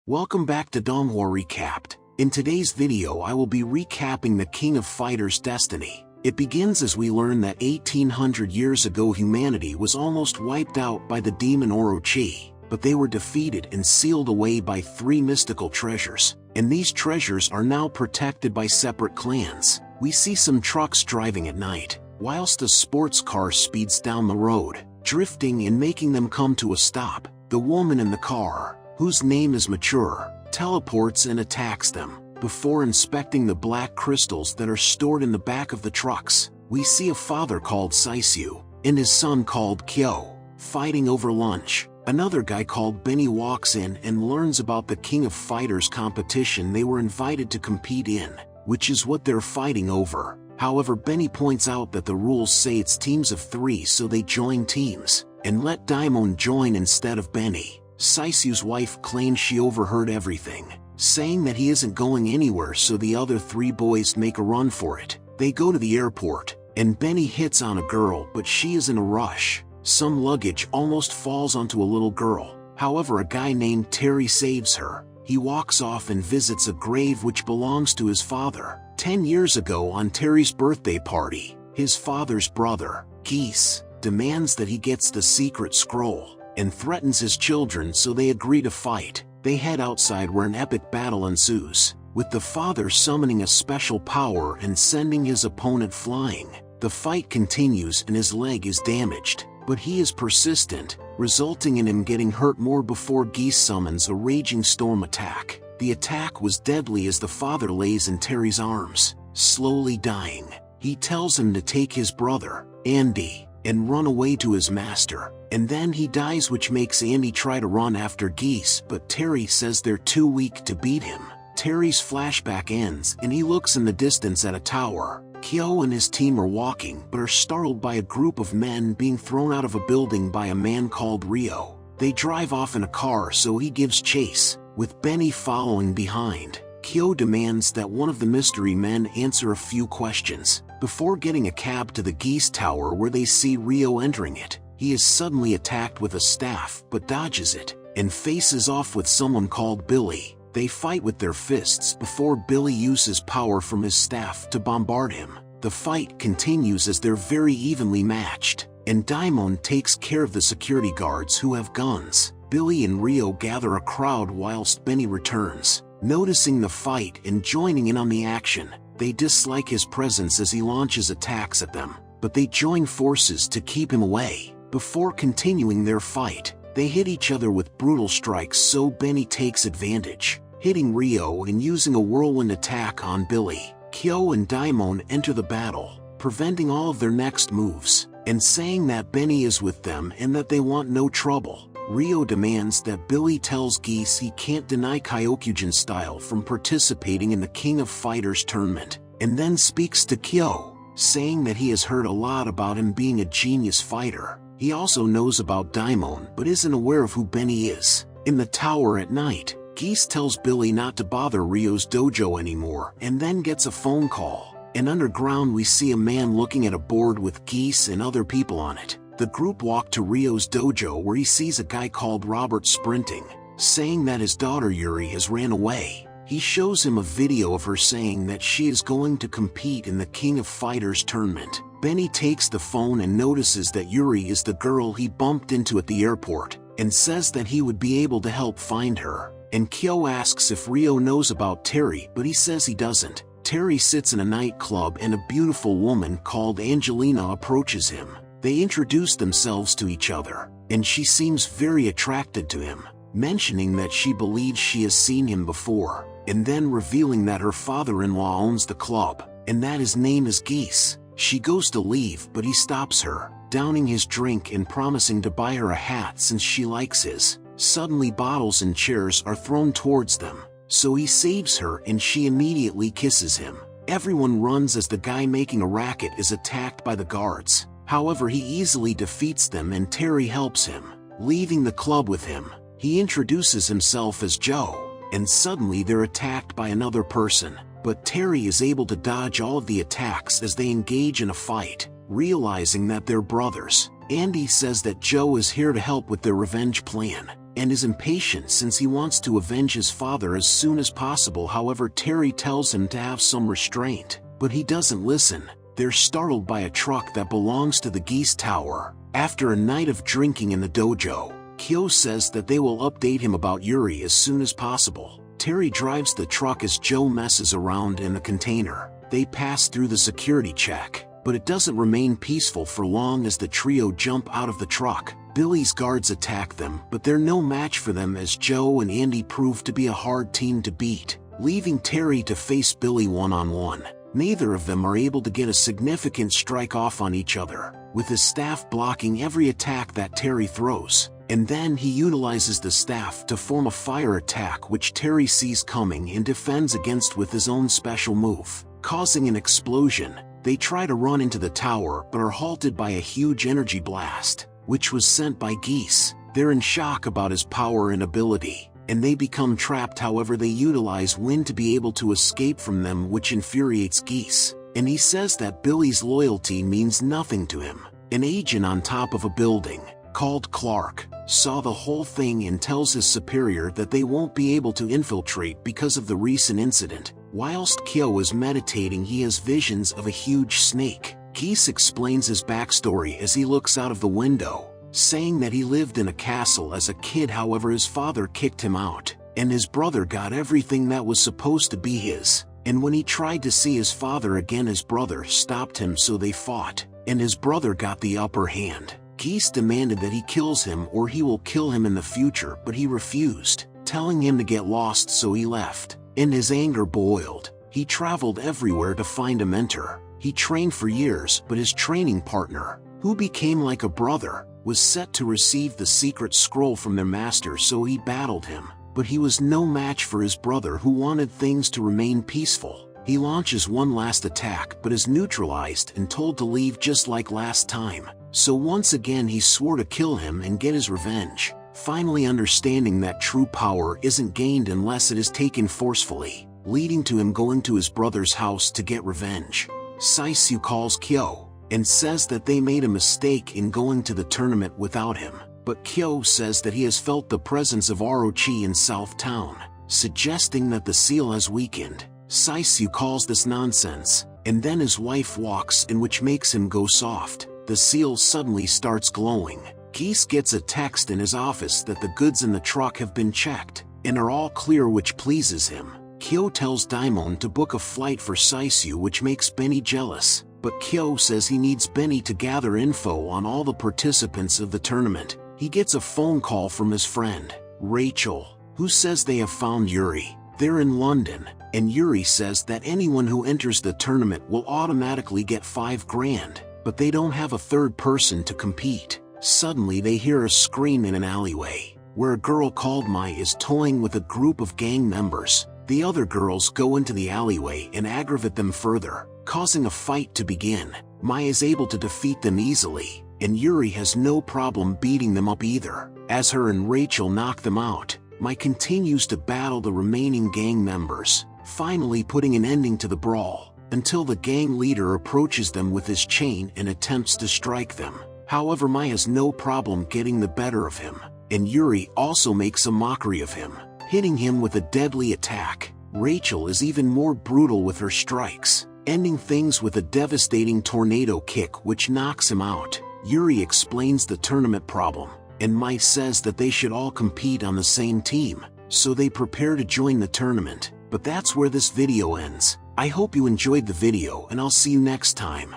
Welcome back to Donghua Recapped. In today's video I will be recapping the King of Fighters' destiny. It begins as we learn that 1800 years ago humanity was almost wiped out by the demon Orochi, but they were defeated and sealed away by 3 mystical treasures, and these treasures are now protected by separate clans. We see some trucks driving at night, whilst a sports car speeds down the road, drifting and making them come to a stop. The woman in the car, whose name is Mature, teleports and attacks them. Before inspecting the black crystals that are stored in the back of the trucks, we see a father called Saisyu and his son called Kyo fighting over lunch. Another guy called Benny walks in and learns about the King of Fighters competition they were invited to compete in, which is what they're fighting over. However, Benny points out that the rules say it's teams of 3, so they join teams and let Daimon join instead of Benny. Saisyu's wife claims she overheard everything, saying that he isn't going anywhere, so the other 3 boys make a run for it. They go to the airport, and Benny hits on a girl, but she is in a rush. Some luggage almost falls onto a little girl. However, a guy named Terry saves her. He walks off and visits a grave which belongs to his father. 10 years ago, on Terry's birthday party, his father's brother, Geese, demands that he gets the secret scroll and threatens his children, so they agree to fight. They head outside where an epic battle ensues, with the father summoning a special power and sending his opponent flying. The fight continues and his leg is damaged, but he is persistent, resulting in him getting hurt more before Geese summons a raging storm attack. The attack was deadly as the father lays in Terry's arms, slowly dying. He tells him to take his brother, Andy, and run away to his master, and then he dies, which makes Andy try to run after Geese, but Terry says they're too weak to beat him. Terry's flashback ends and he looks in the distance at a tower. Kyo and his team are walking but are startled by a group of men being thrown out of a building by a man called Rio. They drive off in a car, so he gives chase, with Benny following behind. Kyo demands that one of the mystery men answer a few questions before getting a cab to the Geese Tower, where they see Rio entering it. He is suddenly attacked with a staff but dodges it and faces off with someone called Billy. They fight with their fists before Billy uses power from his staff to bombard him. The fight continues as they're very evenly matched, and Daimon takes care of the security guards who have guns. Billy and Rio gather a crowd whilst Benny returns, noticing the fight and joining in on the action. They dislike his presence as he launches attacks at them, but they join forces to keep him away. Before continuing their fight, they hit each other with brutal strikes, so Benny takes advantage, hitting Rio and using a whirlwind attack on Billy. Kyo and Daimon enter the battle, preventing all of their next moves, and saying that Benny is with them and that they want no trouble. Rio demands that Billy tells Geese he can't deny Kyokyujin style from participating in the King of Fighters tournament, and then speaks to Kyo, saying that he has heard a lot about him being a genius fighter. He also knows about Daimon but isn't aware of who Benny is. In the tower at night, Geese tells Billy not to bother Rio's dojo anymore and then gets a phone call. And underground we see a man looking at a board with Geese and other people on it. The group walk to Rio's dojo, where he sees a guy called Robert sprinting, saying that his daughter Yuri has ran away. He shows him a video of her saying that she is going to compete in the King of Fighters tournament. Benny takes the phone and notices that Yuri is the girl he bumped into at the airport, and says that he would be able to help find her. And Kyo asks if Rio knows about Terry, but he says he doesn't. Terry sits in a nightclub and a beautiful woman called Angelina approaches him. They introduce themselves to each other, and she seems very attracted to him, mentioning that she believes she has seen him before, and then revealing that her father-in-law owns the club, and that his name is Geese. She goes to leave, but he stops her, downing his drink and promising to buy her a hat since she likes his. Suddenly bottles and chairs are thrown towards them, so he saves her and she immediately kisses him. Everyone runs as the guy making a racket is attacked by the guards. However, he easily defeats them and Terry helps him. Leaving the club with him, he introduces himself as Joe, and suddenly they're attacked by another person, but Terry is able to dodge all of the attacks as they engage in a fight. Realizing that they're brothers, Andy says that Joe is here to help with their revenge plan. and is impatient since he wants to avenge his father as soon as possible. However, Terry tells him to have some restraint, but he doesn't listen. They're startled by a truck that belongs to the Geese Tower. After a night of drinking in the dojo, Kyo says that they will update him about Yuri as soon as possible. Terry drives the truck as Joe messes around in the container. They pass through the security check, but it doesn't remain peaceful for long as the trio jump out of the truck. Billy's guards attack them, but they're no match for them as Joe and Andy prove to be a hard team to beat, leaving Terry to face Billy one-on-one. Neither of them are able to get a significant strike off on each other, with his staff blocking every attack that Terry throws. And then he utilizes the staff to form a fire attack which Terry sees coming and defends against with his own special move, causing an explosion. They try to run into the tower but are halted by a huge energy blast, which was sent by Geese. They're in shock about his power and ability, and they become trapped. However, they utilize wind to be able to escape from them, which infuriates Geese, and he says that Billy's loyalty means nothing to him. An agent on top of a building, called Clark, saw the whole thing and tells his superior that they won't be able to infiltrate because of the recent incident. Whilst Kyo is meditating, he has visions of a huge snake. Geese explains his backstory as he looks out of the window, saying that he lived in a castle as a kid. However, his father kicked him out, and his brother got everything that was supposed to be his. And when he tried to see his father again, his brother stopped him, so they fought, and his brother got the upper hand. Geese demanded that he kills him or he will kill him in the future, but he refused, telling him to get lost, so he left. And his anger boiled. He traveled everywhere to find a mentor. He trained for years, but his training partner, who became like a brother, was set to receive the secret scroll from their master, so he battled him. But he was no match for his brother, who wanted things to remain peaceful. He launches one last attack but is neutralized and told to leave just like last time. So once again he swore to kill him and get his revenge, finally understanding that true power isn't gained unless it is taken forcefully, leading to him going to his brother's house to get revenge. Saisu calls Kyo and says that they made a mistake in going to the tournament without him, but Kyo says that he has felt the presence of Orochi in South Town, suggesting that the seal has weakened. Saisu calls this nonsense, and then his wife walks in, which makes him go soft. The seal suddenly starts glowing. Geese gets a text in his office that the goods in the truck have been checked and are all clear, which pleases him. Kyo tells Daimon to book a flight for Saisu, which makes Benny jealous, but Kyo says he needs Benny to gather info on all the participants of the tournament. He gets a phone call from his friend, Rachel, who says they have found Yuri. They're in London, and Yuri says that anyone who enters the tournament will automatically get 5 grand, but they don't have a third person to compete. Suddenly they hear a scream in an alleyway, where a girl called Mai is toying with a group of gang members. The other girls go into the alleyway and aggravate them further, causing a fight to begin. Mai is able to defeat them easily, and Yuri has no problem beating them up either. As her and Rachel knock them out, Mai continues to battle the remaining gang members, finally putting an ending to the brawl, until the gang leader approaches them with his chain and attempts to strike them. However, Mai has no problem getting the better of him, and Yuri also makes a mockery of him, hitting him with a deadly attack. Rachel is even more brutal with her strikes, ending things with a devastating tornado kick which knocks him out. Yuri explains the tournament problem, and Mai says that they should all compete on the same team, so they prepare to join the tournament. But that's where this video ends. I hope you enjoyed the video, and I'll see you next time.